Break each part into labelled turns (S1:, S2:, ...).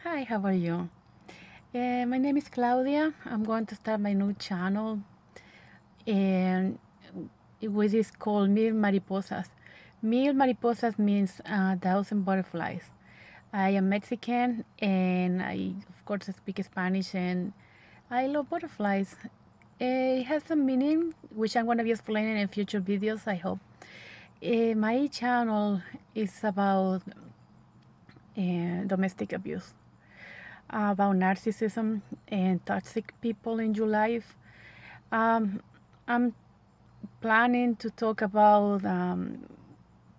S1: Hi, how are you? My name is Claudia. I'm going to start my new channel, and which is called Mil Mariposas. Mil Mariposas means 1,000 butterflies. I am Mexican, and I, of course, speak Spanish, and I love butterflies. It has some meaning, which I'm going to be explaining in future videos, I hope. My channel is about domestic abuse, about narcissism and toxic people in your life. Um, I'm planning to talk about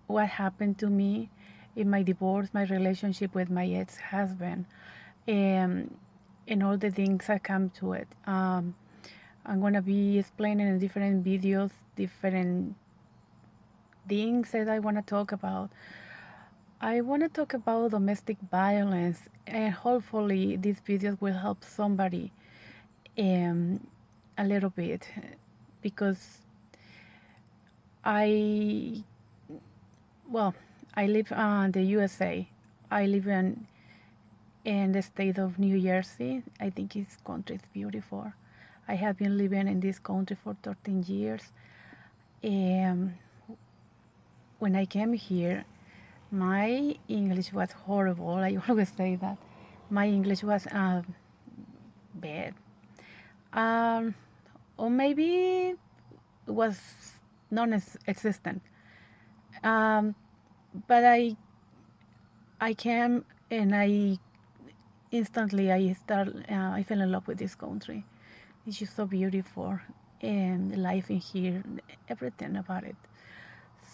S1: what happened to me in my divorce, my relationship with my ex-husband, and all the things that come to it. I'm gonna be explaining in different videos, different things that I want to talk about. I want to talk about domestic violence, and hopefully these videos will help somebody um, a little bit, because I, well, I live in the USA. I live in the state of New Jersey. I think this country is beautiful. I have been living in this country for 13 years. And when I came here, my English was horrible. I always say that. My English was bad. Um, or maybe it was non-existent. Um, but I came and I fell in love with this country. It's just so beautiful, and the life in here, everything about it.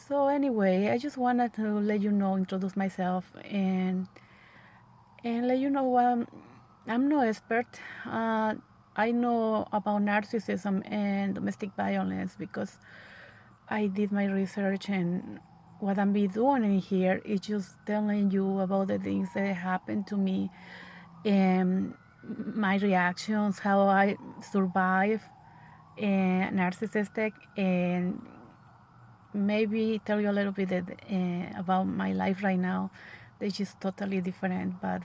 S1: So anyway, I just wanted to let you know, introduce myself, and let you know I'm no expert. I know about narcissism and domestic violence because I did my research, and what I'm be doing in here is just telling you about the things that happened to me and my reactions, how I survive and narcissistic, and maybe tell you a little bit about my life right now. It's just totally different, but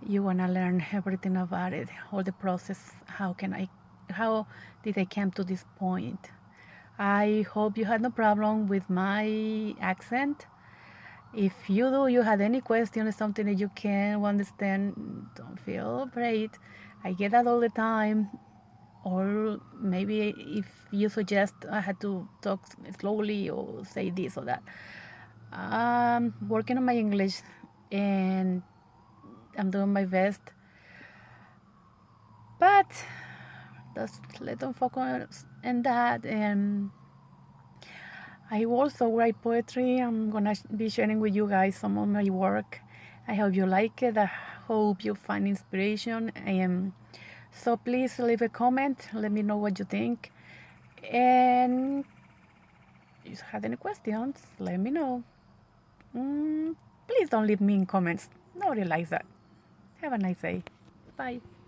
S1: you wanna learn everything about it, all the process. How did I come to this point? I hope you had no problem with my accent. If you do, you had any question or something that you can understand, don't feel afraid. I get that all the time. Or maybe if you suggest I had to talk slowly or say this or that. I'm working on my English, and I'm doing my best. But just let them focus on that. And I also write poetry. I'm gonna be sharing with you guys some of my work. I hope you like it. I hope you find inspiration. So please leave a comment. Let me know what you think. And if you have any questions, let me know. Mm, please don't leave me in comments. Nobody likes that. Have a nice day. Bye.